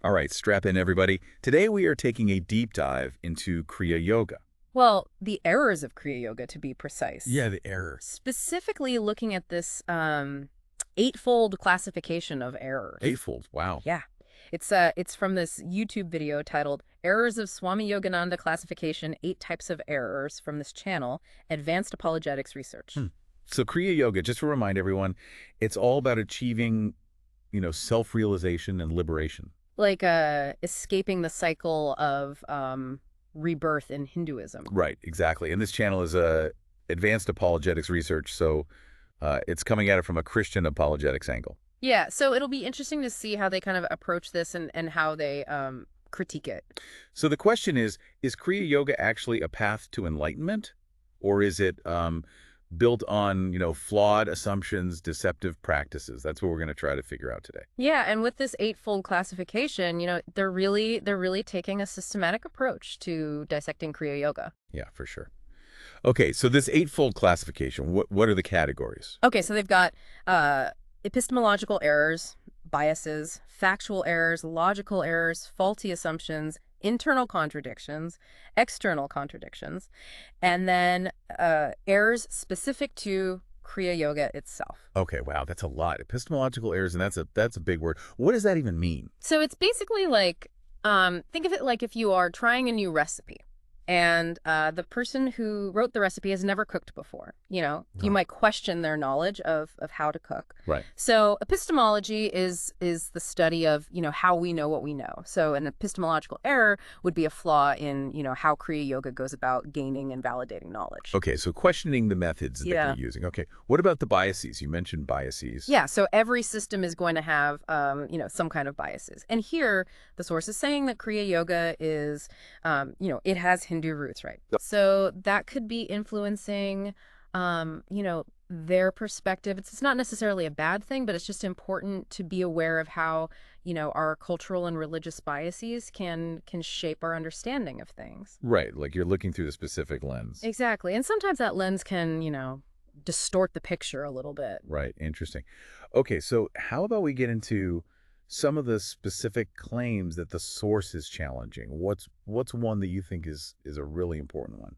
All right, strap in, everybody. Today we are taking a deep dive into Kriya Yoga. Well, the errors of Kriya Yoga, to be precise. Yeah, the errors. Specifically looking at this eightfold classification of errors. Eightfold. Wow. Yeah. It's from this YouTube video titled Errors of Swami Yogananda Classification, 8 Types of Errors from this channel, Advanced Apologetics Research. Hmm. So Kriya Yoga, just to remind everyone, it's all about achieving, self-realization and liberation. Like escaping the cycle of rebirth in Hinduism. Right, exactly. And this channel is advanced apologetics research, so it's coming at it from a Christian apologetics angle. Yeah, so it'll be interesting to see how they kind of approach this and how they critique it. So the question is Kriya Yoga actually a path to enlightenment? Or is it built on, flawed assumptions, deceptive practices? That's what we're going to try to figure out today. Yeah, and with this eightfold classification, they're really taking a systematic approach to dissecting Kriya Yoga. Yeah, for sure. Okay, so this eightfold classification, what are the categories? Okay, so they've got epistemological errors, biases, factual errors, logical errors, faulty assumptions, internal contradictions, external contradictions, and then errors specific to Kriya Yoga itself. Okay, wow, that's a lot. Epistemological errors, and that's a big word. What does that even mean? So it's basically like, think of it like if you are trying a new recipe and the person who wrote the recipe has never cooked before. You Oh, might question their knowledge of how to cook. right. So epistemology is the study of, how we know what we know. So an epistemological error would be a flaw in, how Kriya Yoga goes about gaining and validating knowledge. Okay, so questioning the methods that Yeah. you're using. Okay, what about the biases? You mentioned biases. Yeah, so every system is going to have, some kind of biases. And here, the source is saying that Kriya Yoga is, it has Hindu roots, right? Yep. So that could be influencing, their perspective. It's not necessarily a bad thing, but it's just important to be aware of how, our cultural and religious biases can shape our understanding of things. Right, like you're looking through the specific lens. Exactly. And sometimes that lens can, distort the picture a little bit. Right, interesting. Okay, so how about we get into some of the specific claims that the source is challenging? What's one that you think is a really important one?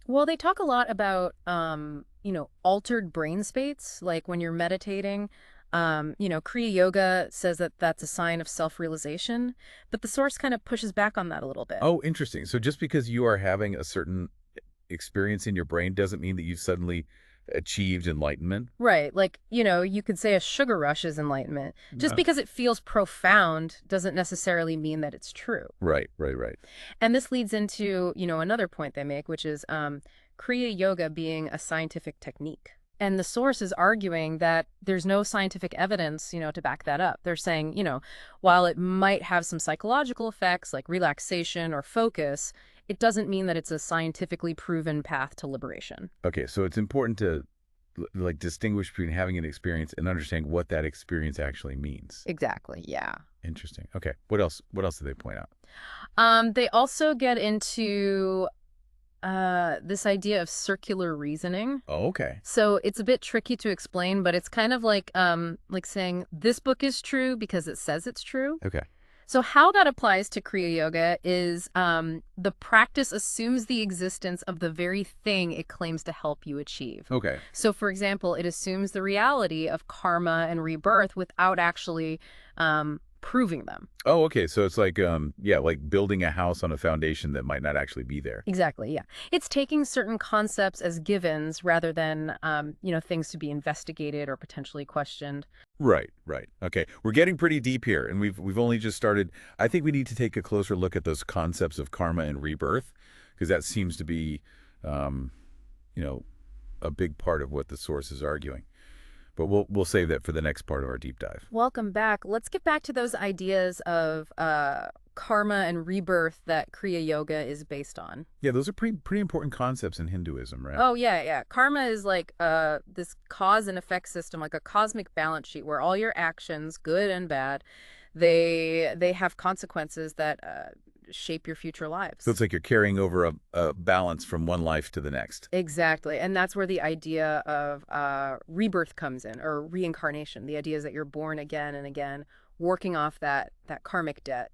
Well, they talk a lot about, altered brain states, like when you're meditating. Kriya Yoga says that that's a sign of self-realization, but the source kind of pushes back on that a little bit. Oh, interesting. So just because you are having a certain experience in your brain doesn't mean that you've suddenly achieved enlightenment? Right. Like, you could say a sugar rush is enlightenment. Just No. because it feels profound doesn't necessarily mean that it's true. Right, right, right. And this leads into, another point they make, which is Kriya Yoga being a scientific technique. And the source is arguing that there's no scientific evidence, to back that up. They're saying, while it might have some psychological effects like relaxation or focus, it doesn't mean that it's a scientifically proven path to liberation. Okay, so it's important to like distinguish between having an experience and understanding what that experience actually means. Exactly. Yeah. Interesting. Okay. What else? What else do they point out? They also get into this idea of circular reasoning. Oh, okay. So it's a bit tricky to explain, but it's kind of like saying this book is true because it says it's true. Okay. So how that applies to Kriya Yoga is the practice assumes the existence of the very thing it claims to help you achieve. Okay. So, for example, it assumes the reality of karma and rebirth without actually proving them. Oh, okay. So it's like yeah, like building a house on a foundation that might not actually be there. Exactly, yeah. It's taking certain concepts as givens rather than, things to be investigated or potentially questioned. Right, right. Okay. We're getting pretty deep here and we've only just started. I think we need to take a closer look at those concepts of karma and rebirth because that seems to be you know, a big part of what the source is arguing. But we'll save that for the next part of our deep dive. Welcome back. Let's get back to those ideas of karma and rebirth that Kriya Yoga is based on. Yeah, those are pretty important concepts in Hinduism, right? Oh, yeah, yeah. Karma is like this cause and effect system, like a cosmic balance sheet where all your actions, good and bad, they have consequences that shape your future lives. So it's like you're carrying over a balance from one life to the next. Exactly. And that's where the idea of rebirth comes in, or reincarnation. The idea is that you're born again and again, working off that karmic debt,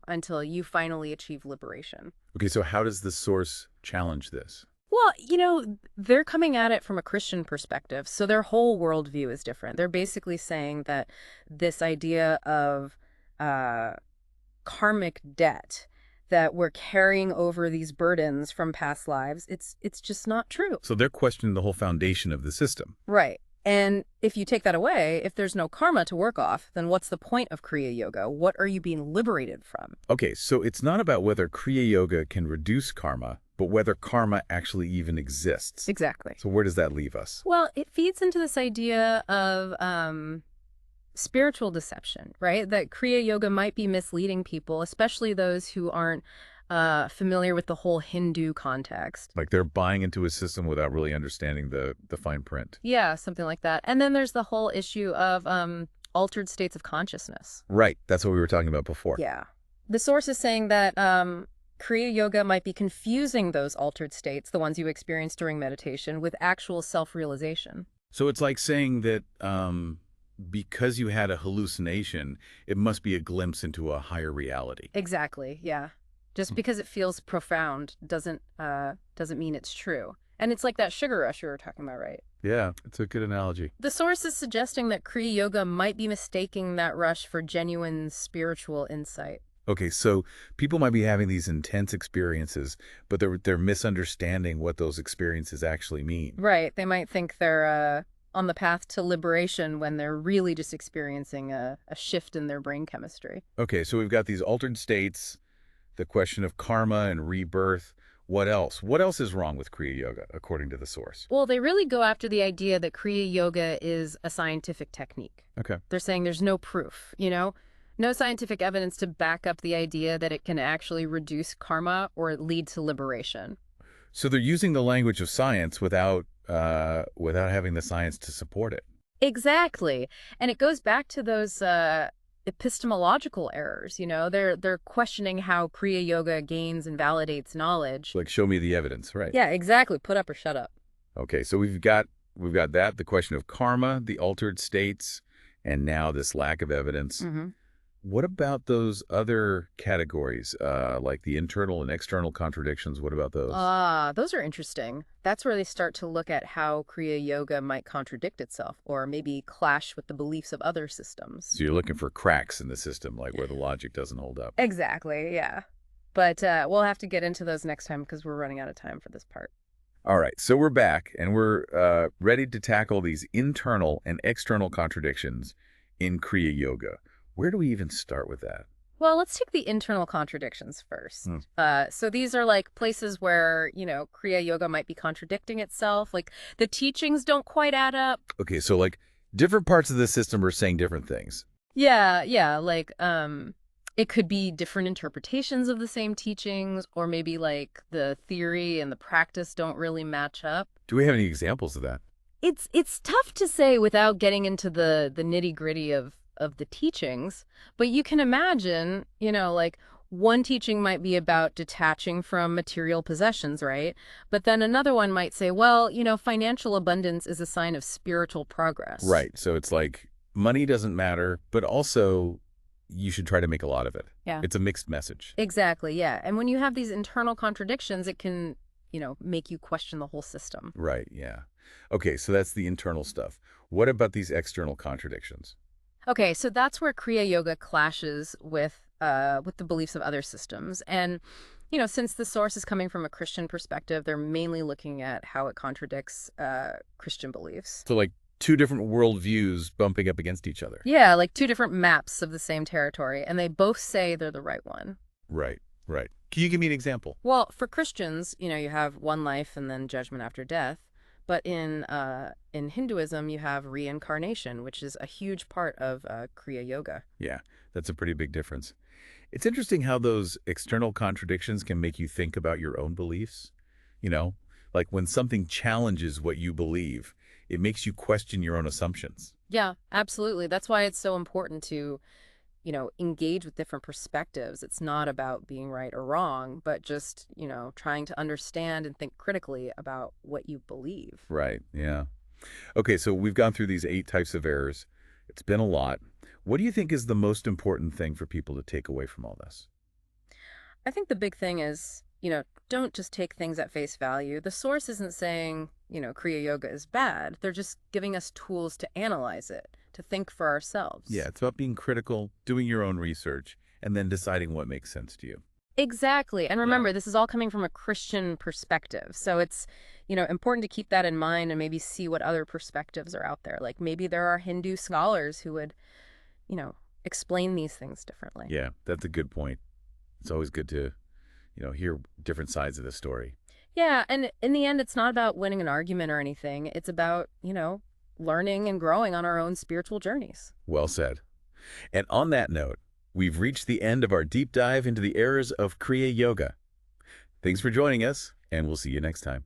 until you finally achieve liberation. Okay, so how does the source challenge this? Well, they're coming at it from a Christian perspective, so their whole worldview is different. They're basically saying that this idea of uh, karmic debt, that we're carrying over these burdens from past lives, it's just not true. So they're questioning the whole foundation of the system. Right. And if you take that away, if there's no karma to work off, then what's the point of Kriya Yoga? What are you being liberated from? Okay, so it's not about whether Kriya Yoga can reduce karma, but whether karma actually even exists. Exactly. So where does that leave us? Well, it feeds into this idea of spiritual deception, right? That Kriya Yoga might be misleading people, especially those who aren't familiar with the whole Hindu context. Like they're buying into a system without really understanding the fine print. Yeah, something like that. And then there's the whole issue of altered states of consciousness. Right, that's what we were talking about before. Yeah. The source is saying that Kriya Yoga might be confusing those altered states, the ones you experience during meditation, with actual self-realization. So it's like saying that because you had a hallucination, it must be a glimpse into a higher reality. Exactly, yeah. Just because it feels profound doesn't mean it's true. And it's like that sugar rush you were talking about, right? Yeah, it's a good analogy. The source is suggesting that Kriya Yoga might be mistaking that rush for genuine spiritual insight. Okay, so people might be having these intense experiences, but they're misunderstanding what those experiences actually mean. Right. They might think they're on the path to liberation when they're really just experiencing a shift in their brain chemistry. Okay, so we've got these altered states, the question of karma and rebirth. What else? What else is wrong with Kriya Yoga, according to the source? Well, they really go after the idea that Kriya Yoga is a scientific technique. Okay. They're saying there's no proof, no scientific evidence to back up the idea that it can actually reduce karma or lead to liberation. So they're using the language of science without having the science to support it. Exactly. And it goes back to those epistemological errors, They're questioning how Kriya Yoga gains and validates knowledge. Like, show me the evidence, right? Yeah, exactly. Put up or shut up. Okay, so we've got that, the question of karma, the altered states, and now this lack of evidence. Mm-hmm. What about those other categories, like the internal and external contradictions? What about those? Those are interesting. That's where they start to look at how Kriya Yoga might contradict itself or maybe clash with the beliefs of other systems. So you're looking for cracks in the system, like where the logic doesn't hold up. Exactly, yeah. But we'll have to get into those next time because we're running out of time for this part. All right, so we're back, and we're ready to tackle these internal and external contradictions in Kriya Yoga. Where do we even start with that? Well, let's take the internal contradictions first. So these are like places where, Kriya Yoga might be contradicting itself. Like the teachings don't quite add up. Okay, so like different parts of the system are saying different things. Yeah. Like it could be different interpretations of the same teachings, or maybe like the theory and the practice don't really match up. Do we have any examples of that? It's tough to say without getting into the nitty-gritty of the teachings, but you can imagine, like one teaching might be about detaching from material possessions, right? But then another one might say, well, financial abundance is a sign of spiritual progress. Right. So it's like money doesn't matter, but also you should try to make a lot of it. Yeah. It's a mixed message. Exactly, yeah. And when you have these internal contradictions, it can, make you question the whole system. Right, yeah. Okay, so that's the internal stuff. What about these external contradictions? Okay, so that's where Kriya Yoga clashes with the beliefs of other systems. And, since the source is coming from a Christian perspective, they're mainly looking at how it contradicts Christian beliefs. So like two different worldviews bumping up against each other. Yeah, like two different maps of the same territory, and they both say they're the right one. Right. Can you give me an example? Well, for Christians, you have one life and then judgment after death. But in Hinduism, you have reincarnation, which is a huge part of Kriya Yoga. Yeah, that's a pretty big difference. It's interesting how those external contradictions can make you think about your own beliefs. Like when something challenges what you believe, it makes you question your own assumptions. Yeah, absolutely. That's why it's so important to, engage with different perspectives. It's not about being right or wrong, but just, trying to understand and think critically about what you believe. Right, yeah. Okay, so we've gone through these 8 types of errors. It's been a lot. What do you think is the most important thing for people to take away from all this? I think the big thing is, don't just take things at face value. The source isn't saying, Kriya Yoga is bad. They're just giving us tools to analyze it, to think for Yeah, ourselves. it's about being critical, doing your own research, and then deciding what makes sense to you. Exactly. And Yeah. remember, this is all coming from a Christian perspective. So it's, important to keep that in mind and maybe see what other perspectives are out there. Like maybe there are Hindu scholars who would, you know, explain these things differently. Yeah, that's a good point. It's always good to, hear different sides of the story. Yeah, and in the end, it's not about winning an argument or anything. It's about, learning and growing on our own spiritual journeys. Well said. And on that note, we've reached the end of our deep dive into the errors of Kriya Yoga. Thanks for joining us, and we'll see you next time.